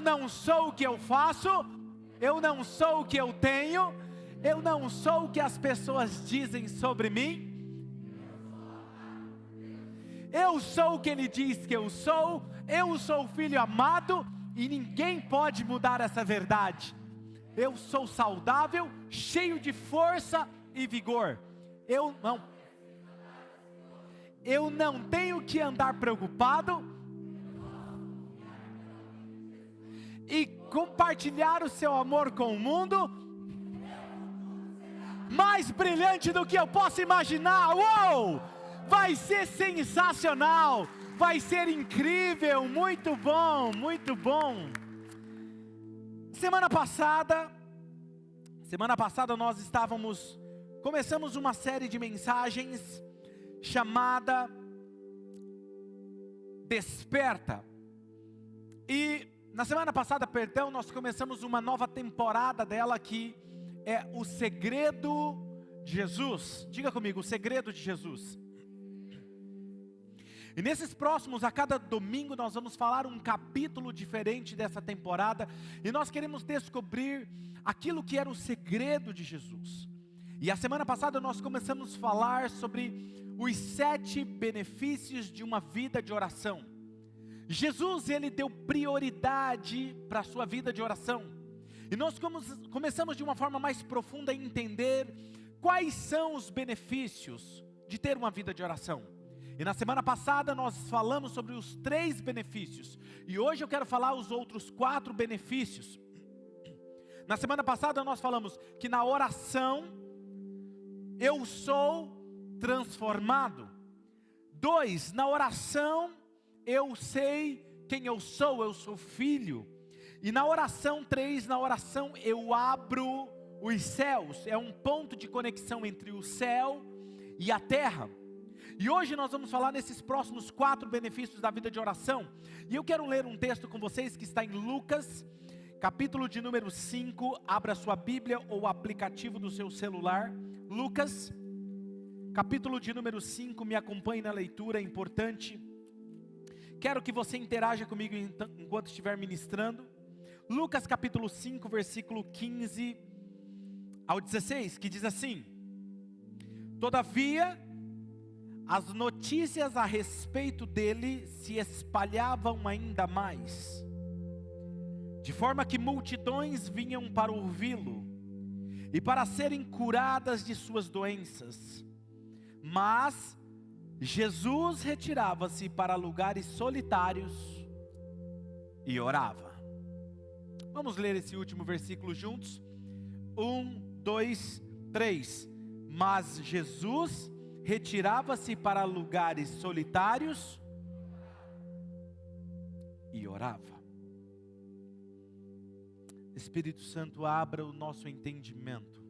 não sou o que eu faço, eu não sou o que eu tenho, eu não sou o que as pessoas dizem sobre mim. Eu sou o que Ele diz que eu sou o filho amado, e ninguém pode mudar essa verdade. Eu sou saudável, cheio de força e vigor. Eu não tenho que andar preocupado e compartilhar o seu amor com o mundo, mais brilhante do que eu posso imaginar. Uou! Vai ser sensacional, vai ser incrível, muito bom, muito bom. Semana passada nós começamos uma série de mensagens chamada Desperta. E na semana passada, nós começamos uma nova temporada dela, que é o segredo de Jesus. Diga comigo, o segredo de Jesus. E nesses próximos, a cada domingo, nós vamos falar um capítulo diferente dessa temporada. E nós queremos descobrir aquilo que era o segredo de Jesus. E a semana passada nós começamos a falar sobre os 7 benefícios de uma vida de oração. Jesus, Ele deu prioridade para a sua vida de oração. E nós começamos de uma forma mais profunda a entender quais são os benefícios de ter uma vida de oração. E na semana passada nós falamos sobre os 3 benefícios. E hoje eu quero falar os outros 4 benefícios. Na semana passada nós falamos que na oração eu sou transformado. 2, na oração eu sei quem eu sou filho. E na oração 3, na oração eu abro os céus. É um ponto de conexão entre o céu e a terra. E hoje nós vamos falar nesses próximos 4 benefícios da vida de oração. E eu quero ler um texto com vocês que está em Lucas, capítulo de número 5. Abra sua Bíblia ou o aplicativo do seu celular. Lucas, capítulo de número 5, me acompanhe na leitura, é importante. Quero que você interaja comigo enquanto estiver ministrando. Lucas capítulo 5, versículo 15 ao 16, que diz assim: Todavia, as notícias a respeito dele se espalhavam ainda mais, de forma que multidões vinham para ouvi-lo e para serem curadas de suas doenças. Mas Jesus retirava-se para lugares solitários e orava. Vamos ler esse último versículo juntos? 1, 2, 3. Mas Jesus retirava-se para lugares solitários e orava. Espírito Santo, abra o nosso entendimento.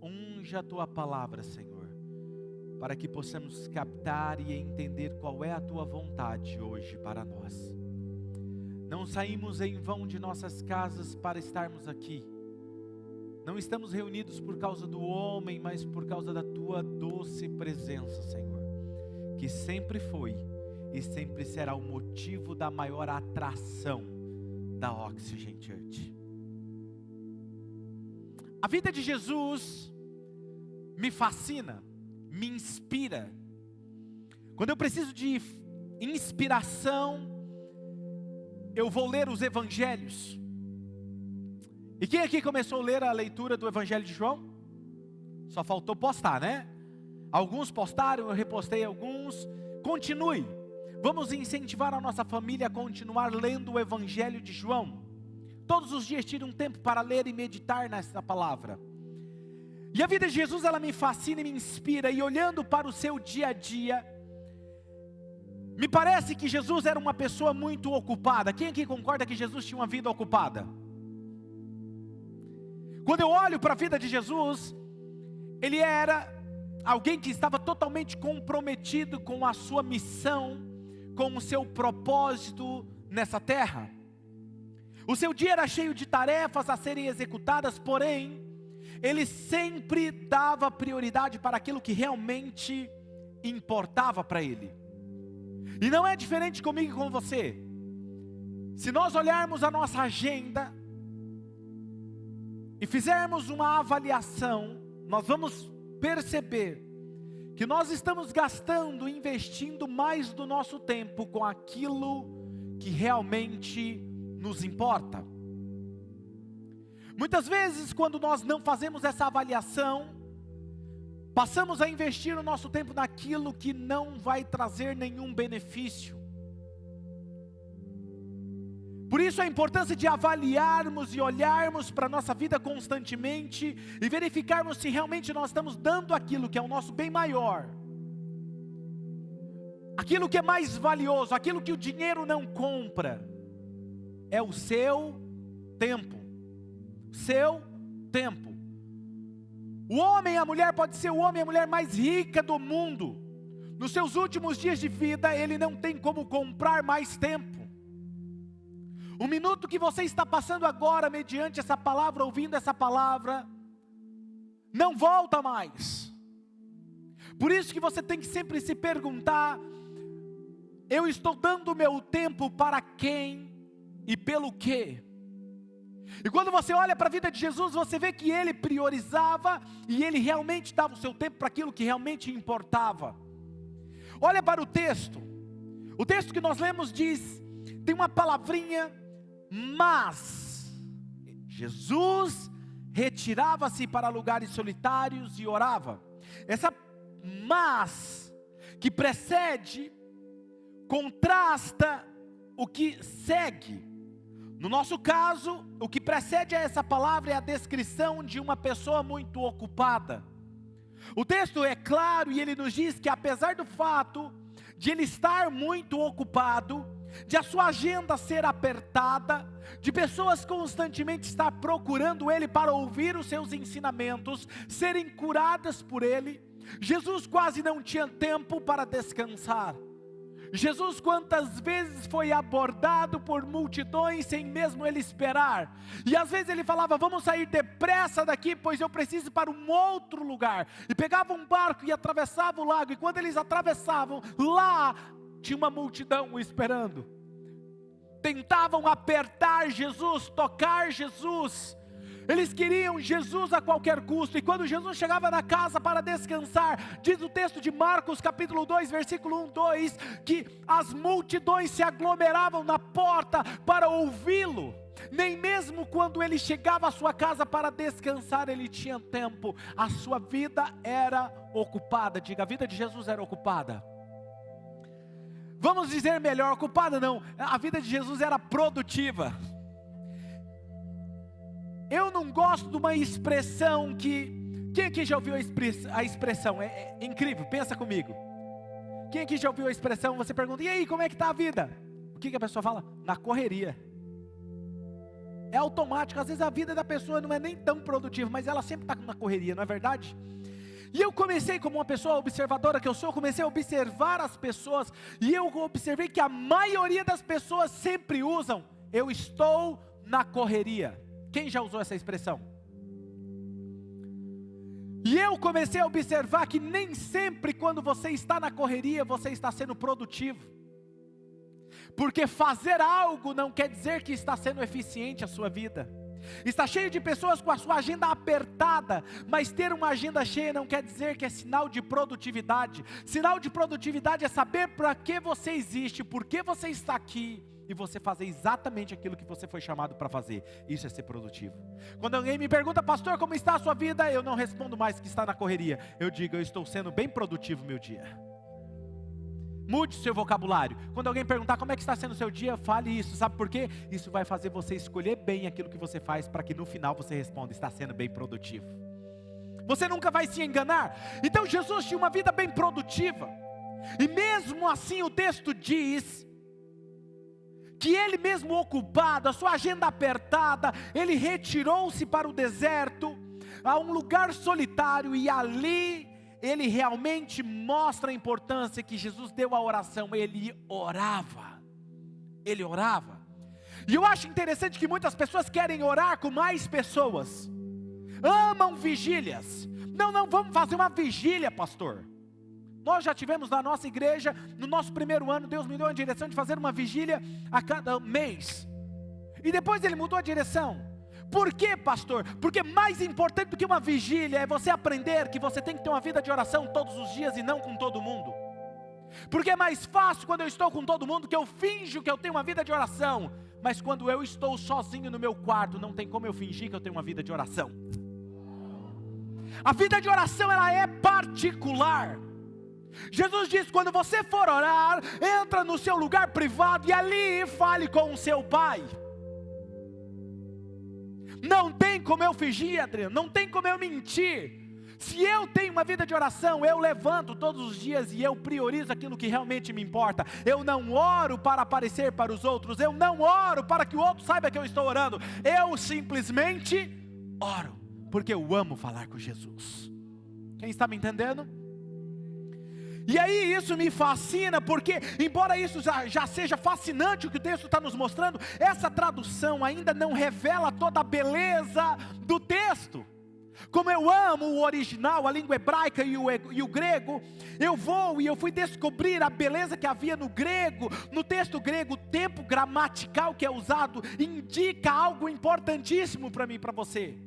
Unja a tua palavra, Senhor, para que possamos captar e entender qual é a tua vontade hoje para nós. Não saímos em vão de nossas casas para estarmos aqui. Não estamos reunidos por causa do homem, mas por causa da tua doce presença, Senhor, que sempre foi e sempre será o motivo da maior atração da Oxygen Church. A vida de Jesus me fascina, me inspira. Quando eu preciso de inspiração, eu vou ler os evangelhos. E quem aqui começou a ler a leitura do Evangelho de João? Só faltou postar, né? Alguns postaram, eu repostei alguns. Continue. Vamos incentivar a nossa família a continuar lendo o Evangelho de João. Todos os dias tire um tempo para ler e meditar nessa palavra. E a vida de Jesus, ela me fascina e me inspira. E olhando para o seu dia a dia, me parece que Jesus era uma pessoa muito ocupada. Quem aqui concorda que Jesus tinha uma vida ocupada? Quando eu olho para a vida de Jesus, ele era alguém que estava totalmente comprometido com a sua missão, com o seu propósito nessa terra. O seu dia era cheio de tarefas a serem executadas, porém, ele sempre dava prioridade para aquilo que realmente importava para ele. E não é diferente comigo e com você. Se nós olharmos a nossa agenda e fizermos uma avaliação, nós vamos perceber que nós estamos gastando, investindo mais do nosso tempo com aquilo que realmente nos importa. Muitas vezes, quando nós não fazemos essa avaliação, passamos a investir o nosso tempo naquilo que não vai trazer nenhum benefício. Por isso a importância de avaliarmos e olharmos para a nossa vida constantemente e verificarmos se realmente nós estamos dando aquilo que é o nosso bem maior, aquilo que é mais valioso, aquilo que o dinheiro não compra, é o seu tempo. Seu tempo. O homem e a mulher pode ser o homem e a mulher mais rica do mundo. Nos seus últimos dias de vida, ele não tem como comprar mais tempo. O minuto que você está passando agora, mediante essa palavra, ouvindo essa palavra, não volta mais. Por isso que você tem que sempre se perguntar: eu estou dando o meu tempo para quem e pelo quê? E quando você olha para a vida de Jesus, você vê que ele priorizava e ele realmente dava o seu tempo para aquilo que realmente importava. Olha para o texto que nós lemos diz, tem uma palavrinha, mas. Jesus retirava-se para lugares solitários e orava. Essa mas, que precede, contrasta o que segue. No nosso caso, o que precede a essa palavra é a descrição de uma pessoa muito ocupada. O texto é claro e ele nos diz que apesar do fato de ele estar muito ocupado, de a sua agenda ser apertada, de pessoas constantemente estar procurando ele para ouvir os seus ensinamentos, serem curadas por ele, Jesus quase não tinha tempo para descansar. Jesus quantas vezes foi abordado por multidões sem mesmo ele esperar, e às vezes ele falava: vamos sair depressa daqui, pois eu preciso ir para um outro lugar, e pegava um barco e atravessava o lago, e quando eles atravessavam, lá tinha uma multidão o esperando, tentavam apertar Jesus, tocar Jesus, eles queriam Jesus a qualquer custo. E quando Jesus chegava na casa para descansar, diz o texto de Marcos capítulo 2, versículo 1, 2, que as multidões se aglomeravam na porta para ouvi-lo. Nem mesmo quando ele chegava à sua casa para descansar, ele tinha tempo. A sua vida era ocupada. Diga, a vida de Jesus era ocupada. Vamos dizer melhor, ocupada não, a vida de Jesus era produtiva. Eu não gosto de uma expressão que... Quem aqui já ouviu a expressão? É incrível, pensa comigo. Quem aqui já ouviu a expressão? Você pergunta: e aí, como é que está a vida? O que a pessoa fala? Na correria. É automático. Às vezes a vida da pessoa não é nem tão produtiva, mas ela sempre está na correria, não é verdade? E eu comecei, como uma pessoa observadora que eu sou, comecei a observar as pessoas, e eu observei que a maioria das pessoas sempre usam: eu estou na correria. Quem já usou essa expressão? E eu comecei a observar que nem sempre quando você está na correria, você está sendo produtivo. Porque fazer algo não quer dizer que está sendo eficiente a sua vida. Está cheio de pessoas com a sua agenda apertada, mas ter uma agenda cheia não quer dizer que é sinal de produtividade. Sinal de produtividade é saber para que você existe, por que você está aqui, e você fazer exatamente aquilo que você foi chamado para fazer. Isso é ser produtivo. Quando alguém me pergunta: pastor, como está a sua vida? Eu não respondo mais que está na correria. Eu digo: eu estou sendo bem produtivo meu dia. Mude o seu vocabulário. Quando alguém perguntar como é que está sendo o seu dia, fale isso. Sabe por quê? Isso vai fazer você escolher bem aquilo que você faz, para que no final você responda: está sendo bem produtivo. Você nunca vai se enganar. Então Jesus tinha uma vida bem produtiva. E mesmo assim o texto diz que ele mesmo ocupado, a sua agenda apertada, ele retirou-se para o deserto, a um lugar solitário, e ali ele realmente mostra a importância que Jesus deu à oração. Ele orava. E eu acho interessante que muitas pessoas querem orar com mais pessoas, amam vigílias. Não, vamos fazer uma vigília, pastor. Nós já tivemos na nossa igreja, no nosso primeiro ano, Deus me deu a direção de fazer uma vigília a cada mês. E depois ele mudou a direção. Por quê, pastor? Porque mais importante do que uma vigília é você aprender que você tem que ter uma vida de oração todos os dias e não com todo mundo. Porque é mais fácil quando eu estou com todo mundo, que eu finjo que eu tenho uma vida de oração. Mas quando eu estou sozinho no meu quarto, não tem como eu fingir que eu tenho uma vida de oração. A vida de oração, ela é particular. Jesus diz, quando você for orar, entra no seu lugar privado e ali fale com o seu Pai. Não tem como eu fingir, Adriano, não tem como eu mentir. Se eu tenho uma vida de oração, eu levanto todos os dias e eu priorizo aquilo que realmente me importa. Eu não oro para aparecer para os outros, eu não oro para que o outro saiba que eu estou orando. Eu simplesmente oro, porque eu amo falar com Jesus. Quem está me entendendo? E aí isso me fascina, porque embora isso já seja fascinante o que o texto está nos mostrando, essa tradução ainda não revela toda a beleza do texto. Como eu amo o original, a língua hebraica e o grego, eu fui descobrir a beleza que havia no grego. No texto grego, o tempo gramatical que é usado indica algo importantíssimo para mim e para você.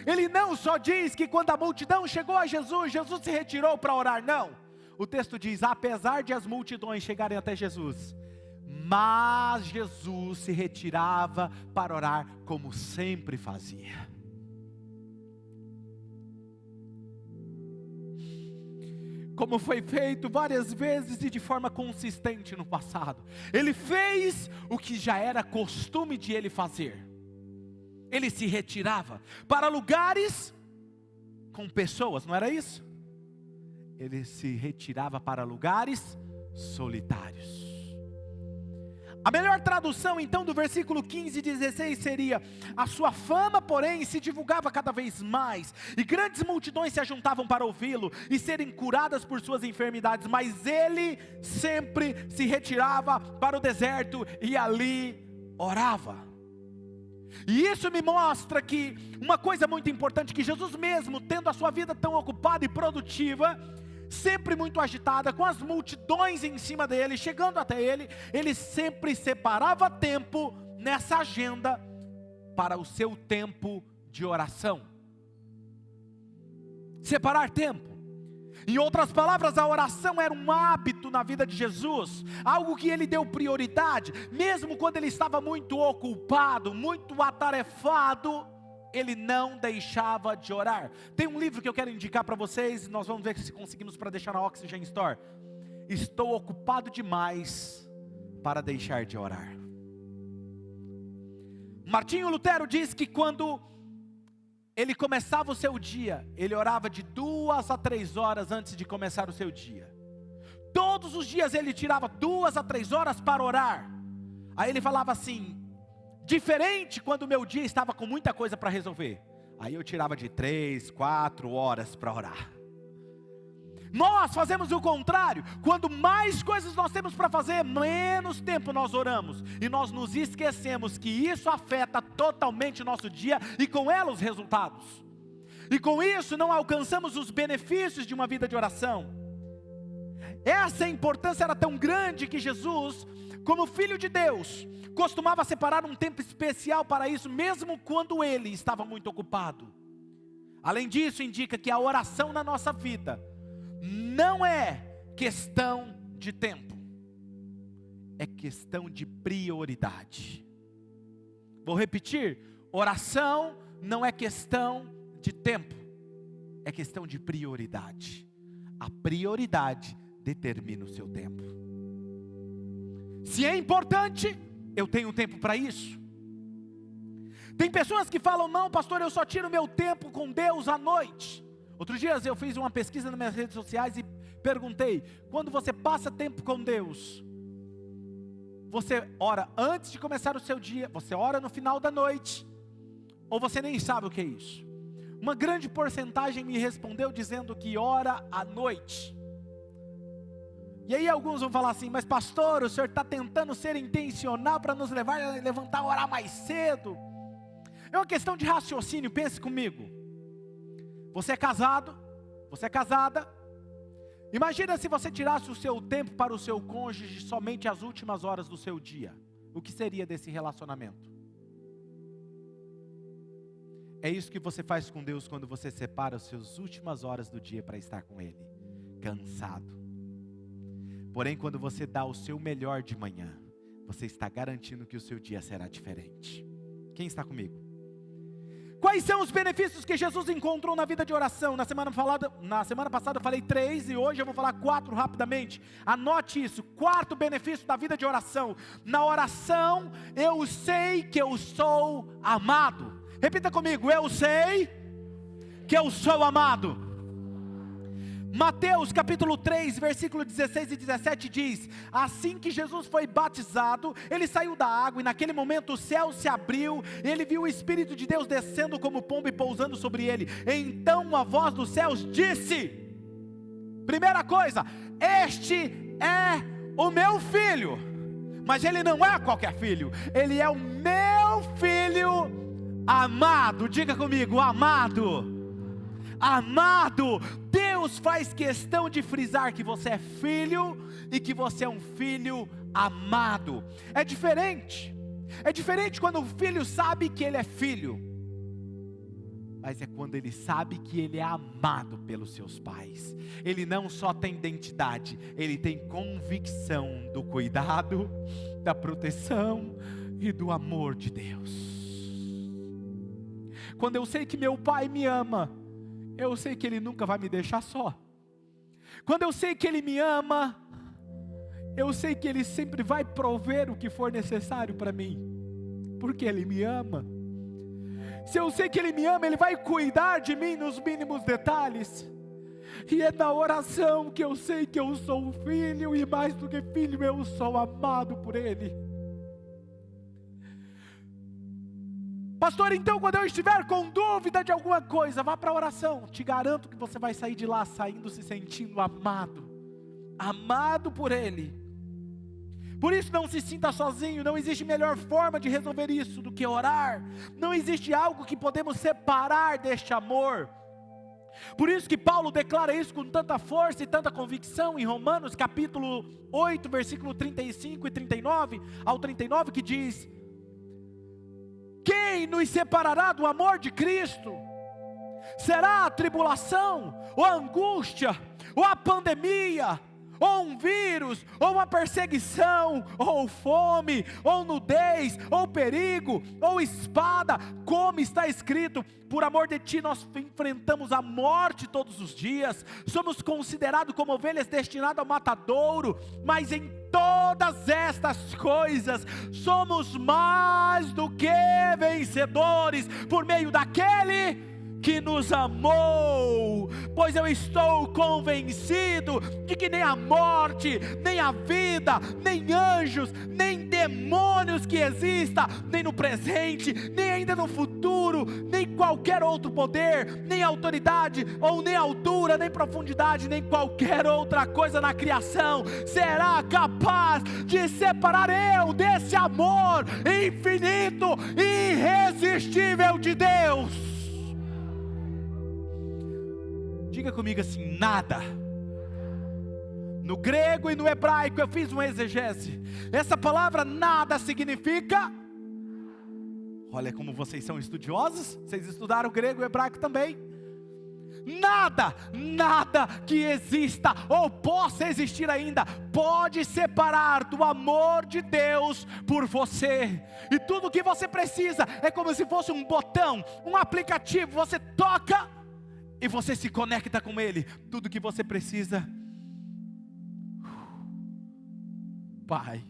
Ele não só diz que quando a multidão chegou a Jesus, Jesus se retirou para orar, não. O texto diz, apesar de as multidões chegarem até Jesus, mas Jesus se retirava para orar como sempre fazia. Como foi feito várias vezes e de forma consistente no passado. Ele fez o que já era costume de ele fazer. Ele se retirava para lugares com pessoas, não era isso? Ele se retirava para lugares solitários. A melhor tradução então do versículo 15 e 16 seria: a sua fama, porém, se divulgava cada vez mais, e grandes multidões se ajuntavam para ouvi-lo e serem curadas por suas enfermidades, mas ele sempre se retirava para o deserto e ali orava. E isso me mostra que uma coisa muito importante, que Jesus mesmo, tendo a sua vida tão ocupada e produtiva, sempre muito agitada, com as multidões em cima dele, chegando até ele, ele sempre separava tempo nessa agenda para o seu tempo de oração. Separar tempo. Em outras palavras, a oração era um hábito na vida de Jesus, algo que ele deu prioridade, mesmo quando ele estava muito ocupado, muito atarefado, ele não deixava de orar. Tem um livro que eu quero indicar para vocês, nós vamos ver se conseguimos para deixar na Oxygen Store. Estou ocupado demais para deixar de orar. Martinho Lutero diz que quando ele começava o seu dia, ele orava de 2 a 3 horas antes de começar o seu dia. Todos os dias ele tirava 2 a 3 horas para orar. Aí ele falava assim: diferente quando o meu dia estava com muita coisa para resolver. Aí eu tirava de 3, 4 horas para orar. Nós fazemos o contrário. Quando mais coisas nós temos para fazer, menos tempo nós oramos. E nós nos esquecemos que isso afeta totalmente o nosso dia e com ela os resultados. E com isso não alcançamos os benefícios de uma vida de oração. Essa importância era tão grande que Jesus, como Filho de Deus, costumava separar um tempo especial para isso, mesmo quando ele estava muito ocupado. Além disso, indica que a oração na nossa vida não é questão de tempo, é questão de prioridade. Vou repetir: oração não é questão de tempo, é questão de prioridade. A prioridade determina o seu tempo. Se é importante, eu tenho tempo para isso. Tem pessoas que falam: não, pastor, eu só tiro meu tempo com Deus à noite. Outros dias eu fiz uma pesquisa nas minhas redes sociais e perguntei: quando você passa tempo com Deus, você ora antes de começar o seu dia, você ora no final da noite, ou você nem sabe o que é isso? Uma grande porcentagem me respondeu dizendo que ora à noite. E aí alguns vão falar assim: mas pastor, o senhor está tentando ser intencional para nos levar a levantar a orar mais cedo. É uma questão de raciocínio, pense comigo. Você é casado, você é casada. Imagina se você tirasse o seu tempo para o seu cônjuge somente as últimas horas do seu dia. O que seria desse relacionamento? É isso que você faz com Deus quando você separa as suas últimas horas do dia para estar com Ele, cansado. Porém, quando você dá o seu melhor de manhã, você está garantindo que o seu dia será diferente. Quem está comigo? Quais são os benefícios que Jesus encontrou na vida de oração? Na semana passada eu falei 3 e hoje eu vou falar 4 rapidamente. Anote isso, 4 benefícios da vida de oração. Na oração, eu sei que eu sou amado. Repita comigo, eu sei que eu sou amado. Mateus capítulo 3, versículo 16 e 17 diz: assim que Jesus foi batizado, ele saiu da água e naquele momento o céu se abriu, ele viu o Espírito de Deus descendo como pomba e pousando sobre ele. Então a voz dos céus disse, primeira coisa, este é o meu filho. Mas ele não é qualquer filho, ele é o meu filho amado. Diga comigo, amado. Amado. Deus faz questão de frisar que você é filho e que você é um filho amado. É diferente quando o filho sabe que ele é filho, mas é quando ele sabe que ele é amado pelos seus pais. Ele não só tem identidade, ele tem convicção do cuidado, da proteção e do amor de Deus. Quando eu sei que meu pai me ama, eu sei que Ele nunca vai me deixar só. Quando eu sei que Ele me ama, eu sei que Ele sempre vai prover o que for necessário para mim, porque Ele me ama. Se eu sei que Ele me ama, Ele vai cuidar de mim nos mínimos detalhes. E é na oração que eu sei que eu sou um filho, e mais do que filho, eu sou amado por Ele. Pastor, então quando eu estiver com dúvida de alguma coisa, vá para a oração. Te garanto que você vai sair de lá se sentindo amado. Amado por Ele. Por isso não se sinta sozinho. Não existe melhor forma de resolver isso do que orar. Não existe algo que podemos separar deste amor. Por isso que Paulo declara isso com tanta força e tanta convicção em Romanos capítulo 8, versículo 35 e 39 ao 39, que diz: quem nos separará do amor de Cristo? Será a tribulação, ou a angústia, ou a pandemia, ou um vírus, ou uma perseguição, ou fome, ou nudez, ou perigo, ou espada? Como está escrito, por amor de ti nós enfrentamos a morte todos os dias, somos considerados como ovelhas destinadas ao matadouro, mas em todas estas coisas somos mais do que vencedores, por meio daquele que nos amou. Pois eu estou convencido de que nem a morte, nem a vida, nem anjos, nem demônios que exista, nem no presente, nem ainda no futuro, nem qualquer outro poder, nem autoridade, ou nem altura, nem profundidade, nem qualquer outra coisa na criação será capaz de separar eu desse amor infinito e irresistível de Deus. Diga comigo assim, nada. No grego e no hebraico eu fiz uma exegese. Essa palavra nada significa, olha como vocês são estudiosos, vocês estudaram o grego e o hebraico também. Nada, nada que exista ou possa existir ainda pode separar do amor de Deus por você. E tudo o que você precisa é como se fosse um botão, um aplicativo, você toca e você se conecta com Ele. Tudo que você precisa, Pai,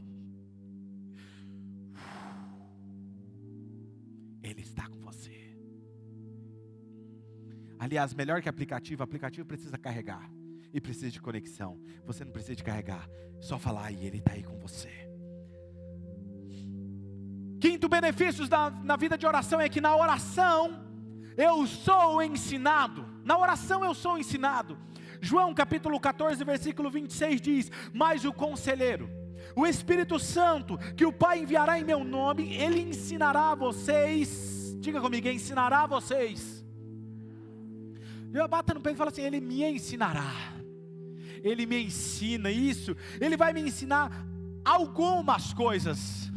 Ele está com você. Aliás, melhor que aplicativo, aplicativo precisa carregar e precisa de conexão. Você não precisa de carregar, só falar e Ele está aí com você. Quinto benefício na vida de oração é que na oração eu sou ensinado. Na oração eu sou ensinado. João capítulo 14, versículo 26 diz: mas o conselheiro, o Espírito Santo, que o Pai enviará em meu nome, Ele ensinará a vocês. Diga comigo, ensinará a vocês. Eu bato no peito e falo assim, Ele me ensinará. Ele me ensina isso. Ele vai me ensinar algumas coisas.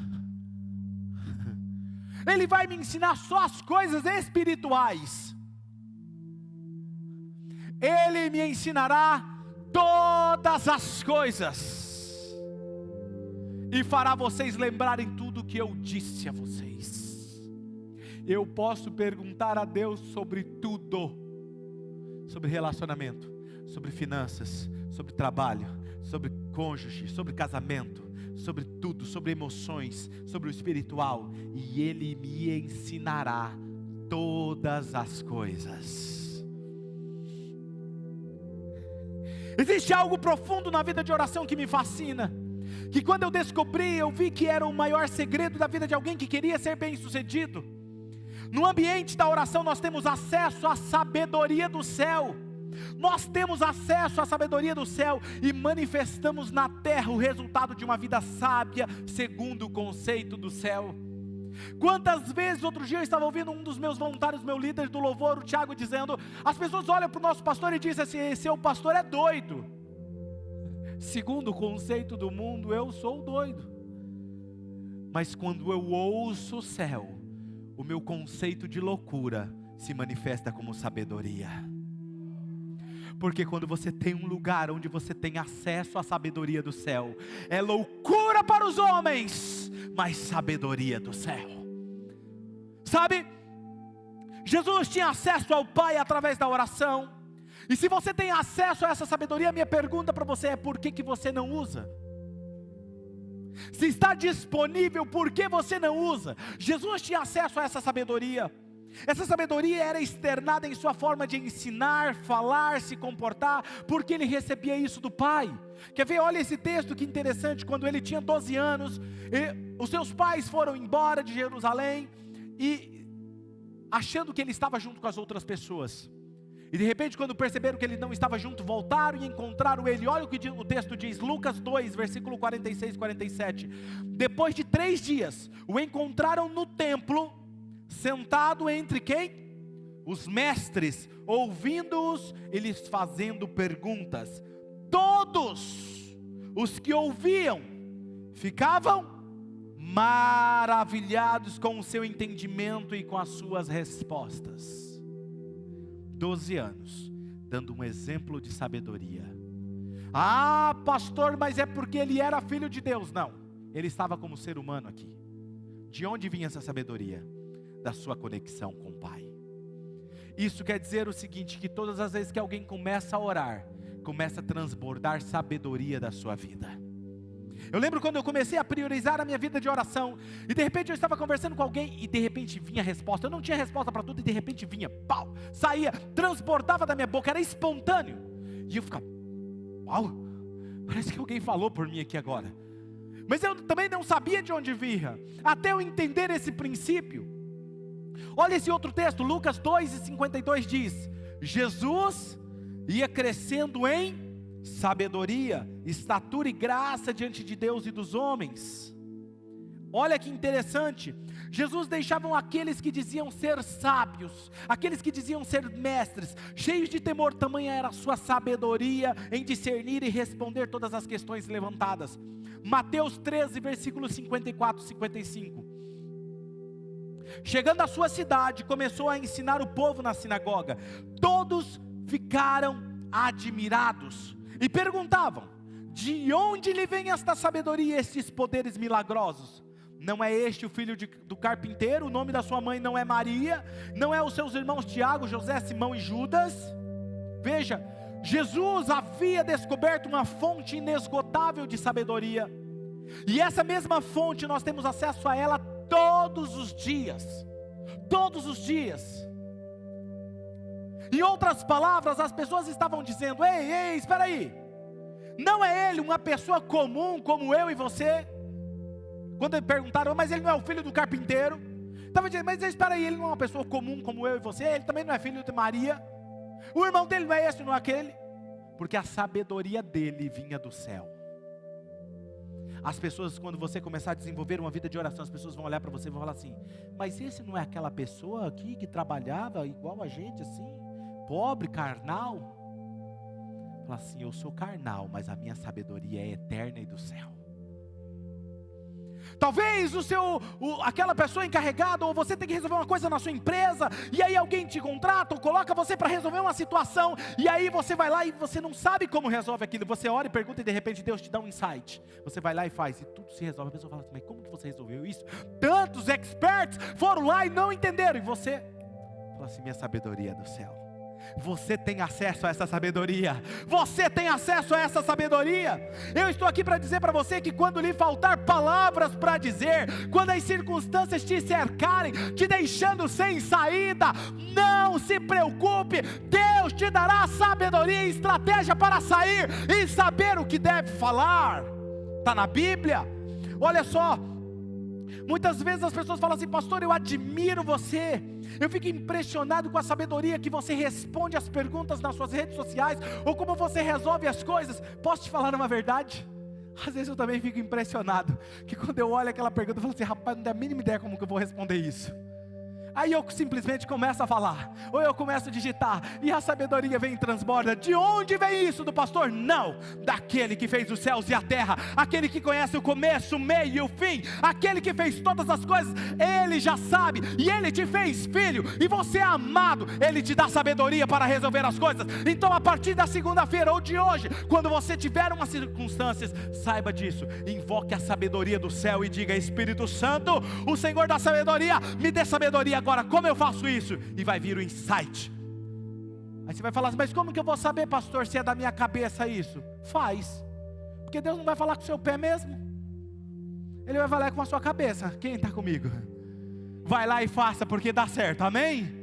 Ele vai me ensinar só as coisas espirituais. Ele me ensinará todas as coisas, e fará vocês lembrarem tudo o que eu disse a vocês. Eu posso perguntar a Deus sobre tudo, sobre relacionamento, sobre finanças, sobre trabalho, sobre cônjuge, sobre casamento, sobre tudo, sobre emoções, sobre o espiritual, e Ele me ensinará todas as coisas. Existe algo profundo na vida de oração que me fascina, que quando eu descobri, eu vi que era o maior segredo da vida de alguém que queria ser bem sucedido. No ambiente da oração nós temos acesso à sabedoria do céu. Nós temos acesso à sabedoria do céu e manifestamos na terra o resultado de uma vida sábia, segundo o conceito do céu. Quantas vezes, outro dia eu estava ouvindo um dos meus voluntários, meu líder do louvor, o Tiago, dizendo: as pessoas olham para o nosso pastor e dizem assim: seu pastor é doido. Segundo o conceito do mundo, eu sou doido. Mas quando eu ouço o céu, o meu conceito de loucura se manifesta como sabedoria. Porque quando você tem um lugar onde você tem acesso à sabedoria do céu, é loucura para os homens, mas sabedoria do céu. Sabe, Jesus tinha acesso ao Pai através da oração. E se você tem acesso a essa sabedoria, minha pergunta para você é: por que você não usa? Se está disponível, por que você não usa? Jesus tinha acesso a essa sabedoria. Essa sabedoria era externada em sua forma de ensinar, falar, se comportar, porque ele recebia isso do Pai. Quer ver? Olha esse texto que interessante. Quando ele tinha 12 anos, os seus pais foram embora de Jerusalém, e achando que ele estava junto com as outras pessoas, e de repente, quando perceberam que ele não estava junto, voltaram e encontraram ele. Olha o que o texto diz, Lucas 2, versículo 46 e 47. Depois de 3 dias, o encontraram no templo, sentado entre quem? Os mestres, ouvindo-os e lhes fazendo perguntas. Todos os que ouviam ficavam maravilhados com o seu entendimento e com as suas respostas. 12 anos, dando um exemplo de sabedoria. Ah, pastor, mas é porque ele era filho de Deus. Não, ele estava como ser humano aqui. De onde vinha essa sabedoria? Da sua conexão com o Pai. Isso quer dizer o seguinte, que todas as vezes que alguém começa a orar, começa a transbordar sabedoria da sua vida. Eu lembro quando eu comecei a priorizar a minha vida de oração, e de repente eu estava conversando com alguém, e de repente vinha a resposta. Eu não tinha resposta para tudo, e de repente vinha, pau, saía, transbordava da minha boca, era espontâneo, e eu ficava, uau, parece que alguém falou por mim aqui agora. Mas eu também não sabia de onde vinha, até eu entender esse princípio. Olha esse outro texto, Lucas 2:52 diz: Jesus ia crescendo em sabedoria, estatura e graça diante de Deus e dos homens. Olha que interessante, Jesus deixava aqueles que diziam ser sábios, aqueles que diziam ser mestres, cheios de temor, tamanha era a sua sabedoria em discernir e responder todas as questões levantadas. Mateus 13, versículos 54 e 55. Chegando à sua cidade, começou a ensinar o povo na sinagoga. Todos ficaram admirados e perguntavam: de onde lhe vem esta sabedoria e estes poderes milagrosos? Não é este o filho do carpinteiro? O nome da sua mãe não é Maria? Não é os seus irmãos Tiago, José, Simão e Judas? Veja, Jesus havia descoberto uma fonte inesgotável de sabedoria, e essa mesma fonte nós temos acesso a ela todos os dias. Todos os dias. Em outras palavras, as pessoas estavam dizendo: ei, espera aí, não é ele uma pessoa comum como eu e você? Quando perguntaram: mas ele não é o filho do carpinteiro? Estava dizendo: mas espera aí, ele não é uma pessoa comum como eu e você? Ele também não é filho de Maria? O irmão dele não é esse, não é aquele? Porque a sabedoria dele vinha do céu. As pessoas, quando você começar a desenvolver uma vida de oração, as pessoas vão olhar para você e vão falar assim: mas esse não é aquela pessoa aqui que trabalhava igual a gente assim, pobre, carnal? Fala assim: eu sou carnal, mas a minha sabedoria é eterna e do céu. Talvez aquela pessoa encarregada, ou você tem que resolver uma coisa na sua empresa, e aí alguém te contrata, ou coloca você para resolver uma situação, e aí você vai lá e você não sabe como resolve aquilo, você ora e pergunta e de repente Deus te dá um insight, você vai lá e faz, e tudo se resolve. A pessoa fala assim, mas como que você resolveu isso? Tantos experts foram lá e não entenderam, e você fala assim, minha sabedoria é do céu. Você tem acesso a essa sabedoria. Você tem acesso a essa sabedoria. Eu estou aqui para dizer para você que quando lhe faltar palavras para dizer, quando as circunstâncias te cercarem, te deixando sem saída, não se preocupe. Deus te dará sabedoria e estratégia para sair e saber o que deve falar. Está na Bíblia. Olha só, muitas vezes as pessoas falam assim, pastor, eu admiro você, eu fico impressionado com a sabedoria que você responde as perguntas nas suas redes sociais, ou como você resolve as coisas. Posso te falar uma verdade? Às vezes eu também fico impressionado, que quando eu olho aquela pergunta, eu falo assim, rapaz, não tenho a mínima ideia como que eu vou responder isso. Aí eu simplesmente começo a falar, ou eu começo a digitar, e a sabedoria vem e transborda. De onde vem isso? Do pastor? Não, daquele que fez os céus e a terra, aquele que conhece o começo, o meio e o fim, aquele que fez todas as coisas. Ele já sabe, e ele te fez filho, e você é amado, ele te dá sabedoria para resolver as coisas. Então a partir da segunda-feira ou de hoje, quando você tiver umas circunstâncias, saiba disso, invoque a sabedoria do céu e diga, Espírito Santo, o Senhor da sabedoria, me dê sabedoria. Agora, como eu faço isso? E vai vir o insight. Aí você vai falar assim, mas como que eu vou saber, pastor, se é da minha cabeça isso? Faz. Porque Deus não vai falar com o seu pé mesmo. Ele vai falar com a sua cabeça. Quem está comigo? Vai lá e faça, porque dá certo, amém?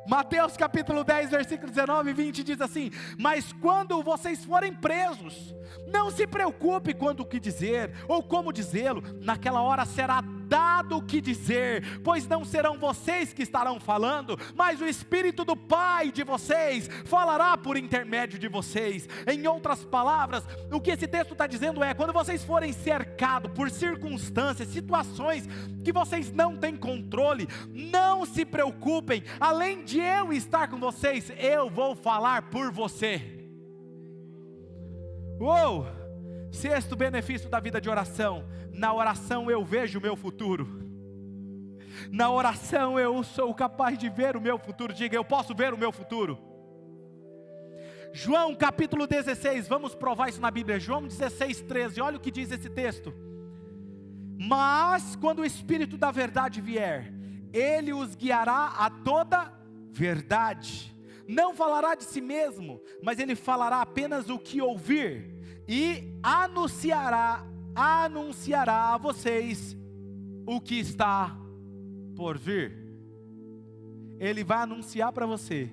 Mateus capítulo 10, versículo 19 e 20 diz assim, mas quando vocês forem presos, não se preocupe quanto o que dizer, ou como dizê-lo, naquela hora será dado o que dizer, pois não serão vocês que estarão falando, mas o Espírito do Pai de vocês falará por intermédio de vocês. Em outras palavras, o que esse texto está dizendo é, quando vocês forem cercados por circunstâncias, situações que vocês não têm controle, não se preocupem, além de eu estar com vocês, eu vou falar por você. Uou! Sexto benefício da vida de oração, na oração eu vejo o meu futuro. Na oração eu sou capaz de ver o meu futuro. Diga, eu posso ver o meu futuro. João capítulo 16, vamos provar isso na Bíblia. João 16, 13, olha o que diz esse texto. Mas quando o Espírito da verdade vier, Ele os guiará a toda verdade. Não falará de si mesmo, mas Ele falará apenas o que ouvir, e anunciará a vocês o que está por vir. Ele vai anunciar para você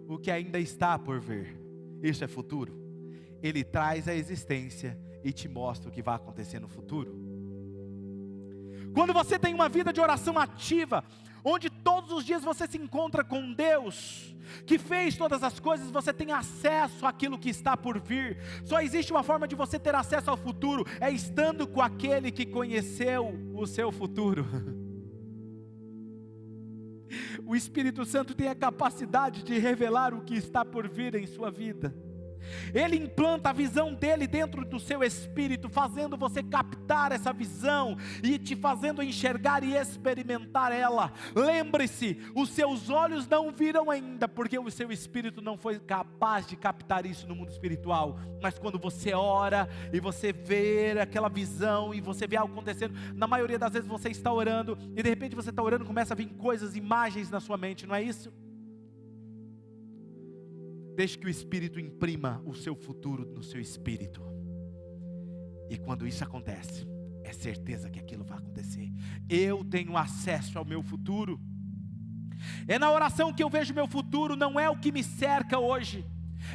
o que ainda está por vir. Isso é futuro. Ele traz a existência e te mostra o que vai acontecer no futuro. Quando você tem uma vida de oração ativa, onde todos os dias você se encontra com Deus, que fez todas as coisas, você tem acesso àquilo que está por vir. Só existe uma forma de você ter acesso ao futuro, é estando com aquele que conheceu o seu futuro. O Espírito Santo tem a capacidade de revelar o que está por vir em sua vida. Ele implanta a visão dele dentro do seu espírito, fazendo você captar essa visão e te fazendo enxergar e experimentar ela. Lembre-se, os seus olhos não viram ainda, porque o seu espírito não foi capaz de captar isso no mundo espiritual. Mas quando você ora e você vê aquela visão e você vê algo acontecendo, na maioria das vezes você está orando e de repente você está orando e começa a vir coisas, imagens na sua mente, não é isso? Deixe que o Espírito imprima o seu futuro no seu espírito. E quando isso acontece, é certeza que aquilo vai acontecer. Eu tenho acesso ao meu futuro. É na oração que eu vejo meu futuro, não é o que me cerca hoje.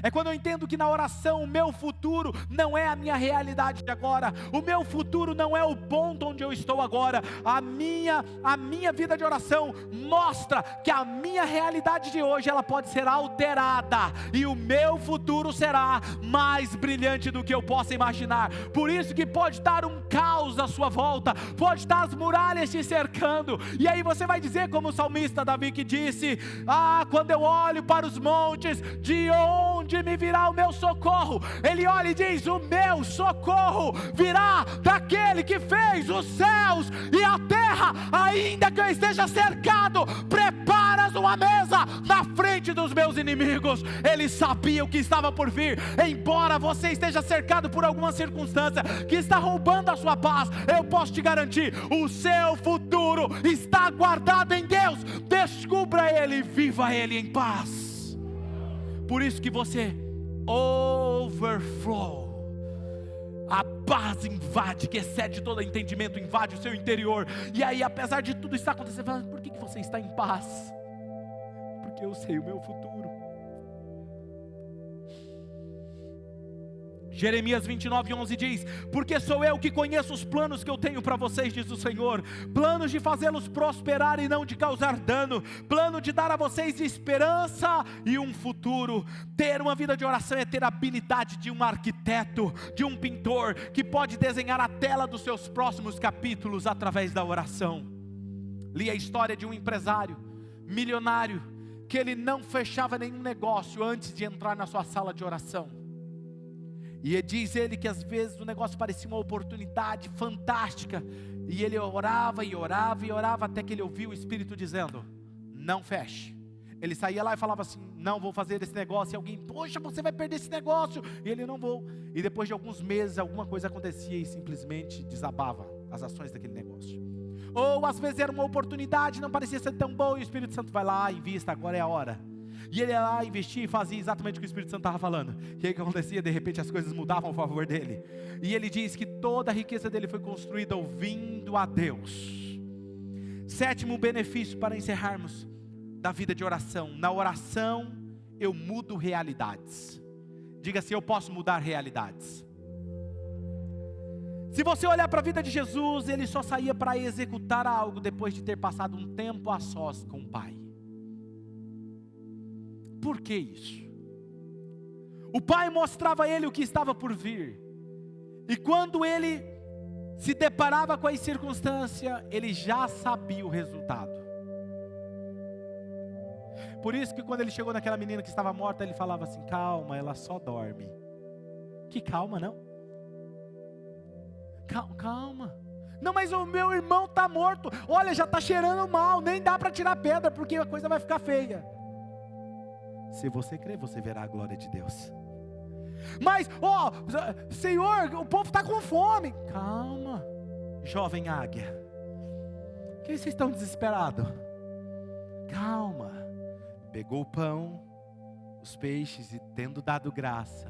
É quando eu entendo que na oração o meu futuro não é a minha realidade de agora. O meu futuro não é o ponto onde eu estou agora. A minha vida de oração mostra que a minha realidade de hoje ela pode ser alterada. E o meu futuro será mais brilhante do que eu possa imaginar. Por isso que pode estar um caos à sua volta. Pode estar as muralhas te cercando. E aí você vai dizer como o salmista Davi que disse: quando eu olho para os montes, de onde onde me virá o meu socorro? Ele olha e diz: o meu socorro virá daquele que fez os céus e a terra. Ainda que eu esteja cercado, preparas uma mesa na frente dos meus inimigos. Ele sabia o que estava por vir. Embora você esteja cercado por alguma circunstância que está roubando a sua paz, eu posso te garantir, o seu futuro está guardado em Deus. Descubra Ele e viva Ele em paz. Por isso que você overflow. A paz invade, que excede todo entendimento, invade o seu interior. E aí, apesar de tudo estar acontecendo, você fala: por que você está em paz? Porque eu sei o meu futuro. Jeremias 29:11 diz: porque sou eu que conheço os planos que eu tenho para vocês, diz o Senhor, planos de fazê-los prosperar e não de causar dano, plano de dar a vocês esperança e um futuro. Ter uma vida de oração é ter a habilidade de um arquiteto, de um pintor, que pode desenhar a tela dos seus próximos capítulos através da oração. Li a história de um empresário milionário, que ele não fechava nenhum negócio antes de entrar na sua sala de oração. E diz ele que às vezes o negócio parecia uma oportunidade fantástica, e ele orava e orava e orava, até que ele ouviu o Espírito dizendo: não feche. Ele saía lá e falava assim: não vou fazer esse negócio. E alguém: poxa, você vai perder esse negócio. E ele: não vou. E depois de alguns meses alguma coisa acontecia e simplesmente desabava as ações daquele negócio. Ou às vezes era uma oportunidade, não parecia ser tão boa, e o Espírito Santo vai lá, invista, agora é a hora. E ele ia lá, investia e fazia exatamente o que o Espírito Santo estava falando. E aí o que acontecia? De repente as coisas mudavam a favor dele. E ele diz que toda a riqueza dele foi construída ouvindo a Deus. Sétimo benefício para encerrarmos da vida de oração: na oração eu mudo realidades. Diga assim: eu posso mudar realidades. Se você olhar para a vida de Jesus, ele só saía para executar algo depois de ter passado um tempo a sós com o Pai. Por que isso? O Pai mostrava a ele o que estava por vir, e quando ele se deparava com a circunstância, ele já sabia o resultado. Por isso que quando ele chegou naquela menina que estava morta, ele falava assim: calma, ela só dorme. Que calma, não? Calma. Não, mas o meu irmão está morto. Olha, já está cheirando mal, nem dá para tirar pedra, porque a coisa vai ficar feia. Se você crer, você verá a glória de Deus. Mas, Senhor, o povo está com fome. Calma, jovem águia. Por que vocês estão desesperados? Calma. Pegou o pão, os peixes, e tendo dado graça,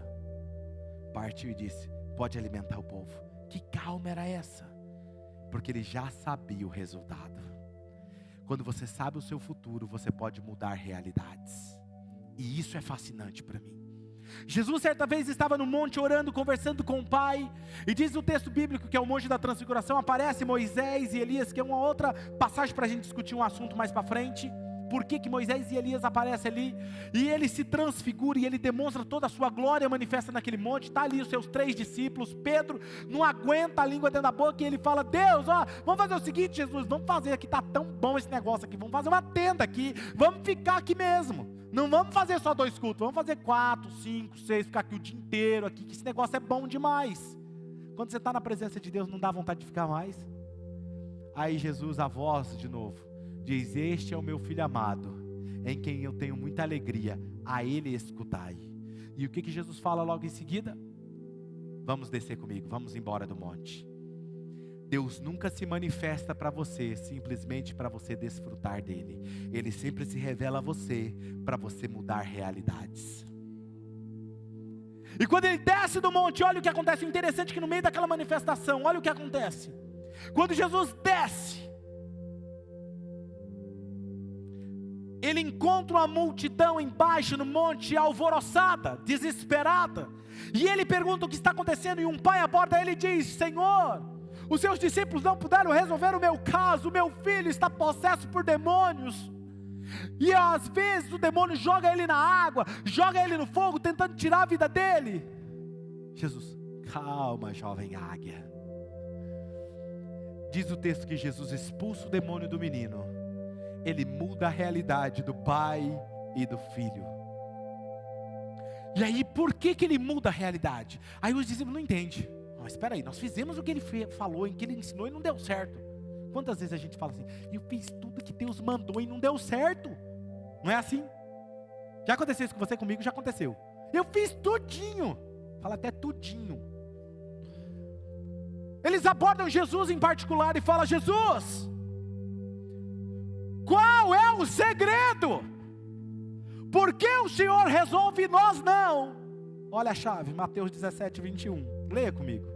partiu e disse: pode alimentar o povo. Que calma era essa? Porque ele já sabia o resultado. Quando você sabe o seu futuro, você pode mudar realidades. E isso é fascinante para mim. Jesus certa vez estava no monte orando, conversando com o Pai, e diz o texto bíblico que é o monte da transfiguração, aparece Moisés e Elias, que é uma outra passagem para a gente discutir um assunto mais para frente. Por que Moisés e Elias aparecem ali? E ele se transfigura e ele demonstra toda a sua glória manifesta naquele monte. Está ali os seus 3 discípulos. Pedro não aguenta a língua dentro da boca e ele fala: Deus, vamos fazer o seguinte, Jesus, vamos fazer aqui, está tão bom esse negócio aqui, vamos fazer uma tenda aqui, vamos ficar aqui mesmo. Não vamos fazer só 2 cultos, vamos fazer 4, 5, 6, ficar aqui o dia inteiro aqui, que esse negócio é bom demais. Quando você está na presença de Deus, não dá vontade de ficar mais? Aí Jesus, a voz de novo, diz: este é o meu filho amado, em quem eu tenho muita alegria, a ele escutai. E o que Jesus fala logo em seguida? Vamos descer comigo, vamos embora do monte. Deus nunca se manifesta para você simplesmente para você desfrutar dele. Ele sempre se revela a você para você mudar realidades. E quando ele desce do monte, olha o que acontece. O interessante é que no meio daquela manifestação, olha o que acontece. Quando Jesus desce, ele encontra uma multidão embaixo no monte, alvoroçada, desesperada. E ele pergunta o que está acontecendo, e um pai aborda ele e diz: Senhor, os seus discípulos não puderam resolver o meu caso, o meu filho está possesso por demônios. E às vezes o demônio joga ele na água, joga ele no fogo, tentando tirar a vida dele. Jesus: calma, jovem águia. Diz o texto que Jesus expulsa o demônio do menino. Ele muda a realidade do pai e do filho. E aí, por que ele muda a realidade? Aí os discípulos não entendem. Mas espera aí, nós fizemos o que ele falou, o que ele ensinou e não deu certo. Quantas vezes a gente fala assim, eu fiz tudo que Deus mandou e não deu certo? Não é assim? Já aconteceu isso com você, comigo? Já aconteceu. Eu fiz tudinho. Fala até tudinho. Eles abordam Jesus em particular e falam, Jesus, qual é o segredo? Por que o Senhor resolve e nós não? Olha a chave, Mateus 17, 21. Leia comigo.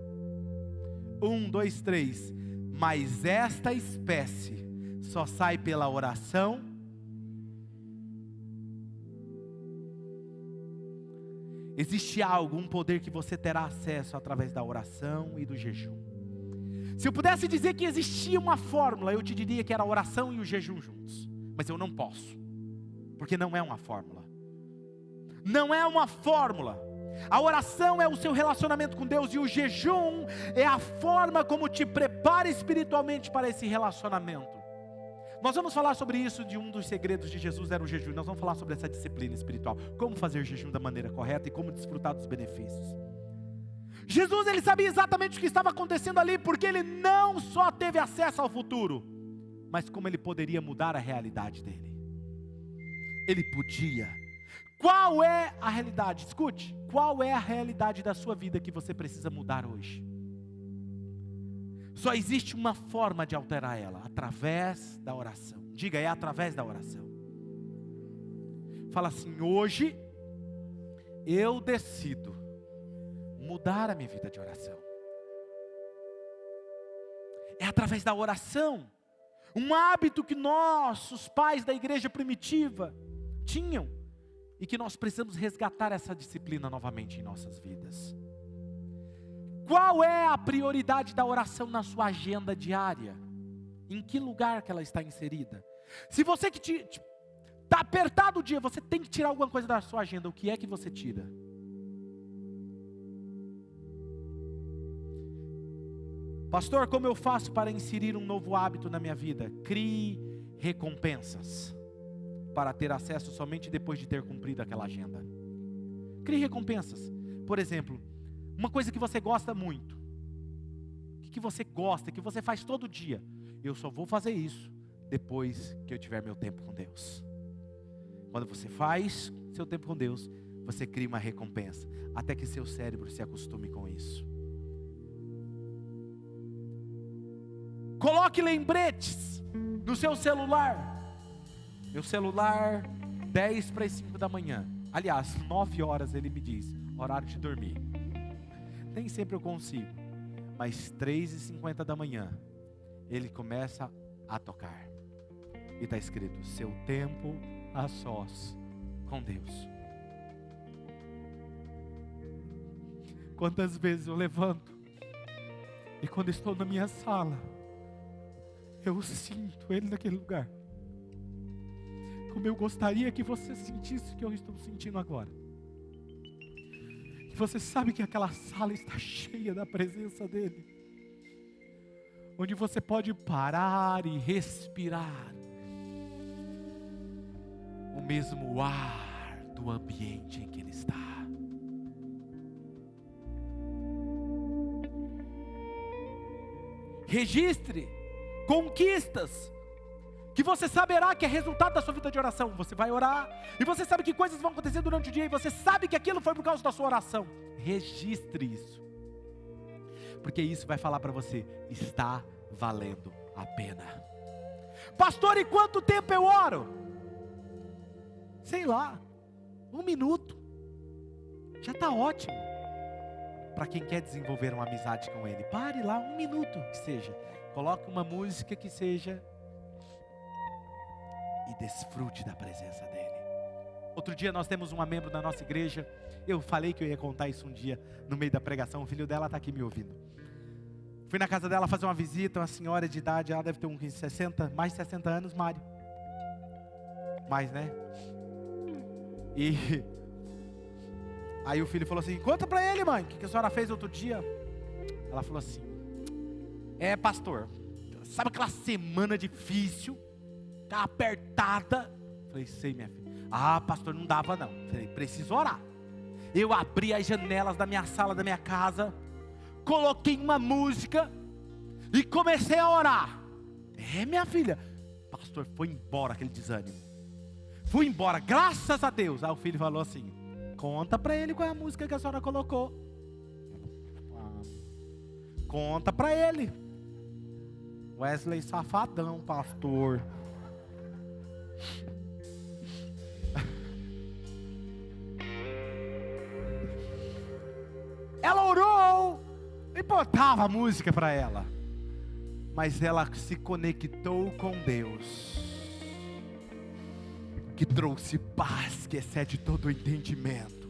1, 2, 3. Mas esta espécie só sai pela oração. Existe algo, um poder que você terá acesso através da oração e do jejum. Se eu pudesse dizer que existia uma fórmula, eu te diria que era a oração e o jejum juntos. Mas eu não posso, porque não é uma fórmula. Não é uma fórmula. A oração é o seu relacionamento com Deus e o jejum é a forma como te prepara espiritualmente para esse relacionamento. Nós vamos falar sobre isso, de um dos segredos de Jesus era o jejum. Nós vamos falar sobre essa disciplina espiritual, como fazer jejum da maneira correta e como desfrutar dos benefícios. Jesus, ele sabia exatamente o que estava acontecendo ali, porque ele não só teve acesso ao futuro, mas como ele poderia mudar a realidade dele. Ele podia. Qual é a realidade? Escute, qual é a realidade da sua vida que você precisa mudar hoje? Só existe uma forma de alterar ela, através da oração. Diga, é através da oração. Fala assim, hoje eu decido mudar a minha vida de oração. É através da oração. Um hábito que nossos pais da igreja primitiva tinham. E que nós precisamos resgatar essa disciplina novamente em nossas vidas. Qual é a prioridade da oração na sua agenda diária? Em que lugar que ela está inserida? Se você que está apertado o dia, você tem que tirar alguma coisa da sua agenda, o que é que você tira? Pastor, como eu faço para inserir um novo hábito na minha vida? Crie recompensas para ter acesso somente depois de ter cumprido aquela agenda. Crie recompensas. Por exemplo, uma coisa que você gosta muito. O que você gosta, que você faz todo dia. Eu só vou fazer isso depois que eu tiver meu tempo com Deus. Quando você faz seu tempo com Deus, você cria uma recompensa, até que seu cérebro se acostume com isso. Coloque lembretes no seu celular. Meu celular, 10 para as 5 da manhã. Aliás, 9 horas ele me diz, horário de dormir. Nem sempre eu consigo, mas 3h50 da manhã, ele começa a tocar. E está escrito, seu tempo a sós com Deus. Quantas vezes eu levanto, e quando estou na minha sala, eu sinto Ele naquele lugar. Como eu gostaria que você sentisse o que eu estou sentindo agora. Que você sabe que aquela sala está cheia da presença dEle. Onde você pode parar e respirar o mesmo ar do ambiente em que Ele está. Registre conquistas que você saberá que é resultado da sua vida de oração. Você vai orar e você sabe que coisas vão acontecer durante o dia e você sabe que aquilo foi por causa da sua oração. Registre isso, porque isso vai falar para você, está valendo a pena. Pastor, e quanto tempo eu oro? Sei lá, 1 minuto já está ótimo. Para quem quer desenvolver uma amizade com Ele, pare lá 1 minuto que seja, coloque uma música que seja e desfrute da presença dEle. Outro dia nós temos uma membro da nossa igreja, eu falei que eu ia contar isso um dia no meio da pregação, o filho dela está aqui me ouvindo. Fui na casa dela fazer uma visita, uma senhora de idade, ela deve ter uns 60, mais de 60 anos, Mário. Mais, né? E aí o filho falou assim, conta pra ele, mãe, o que a senhora fez outro dia? Ela falou assim, pastor, sabe aquela semana difícil, tá apertada? Falei, sei, minha filha. Ah, pastor, não dava não. Falei, preciso orar. eu abri as janelas da minha sala, da minha casa, coloquei uma música e comecei a orar. Minha filha, pastor, foi embora aquele desânimo. Fui embora, graças a Deus. Aí o filho falou assim: conta para ele qual é a música que a senhora colocou. Conta para ele. Wesley Safadão, pastor. Ela orou e botava a música para ela, mas ela se conectou com Deus, que trouxe paz que excede todo o entendimento.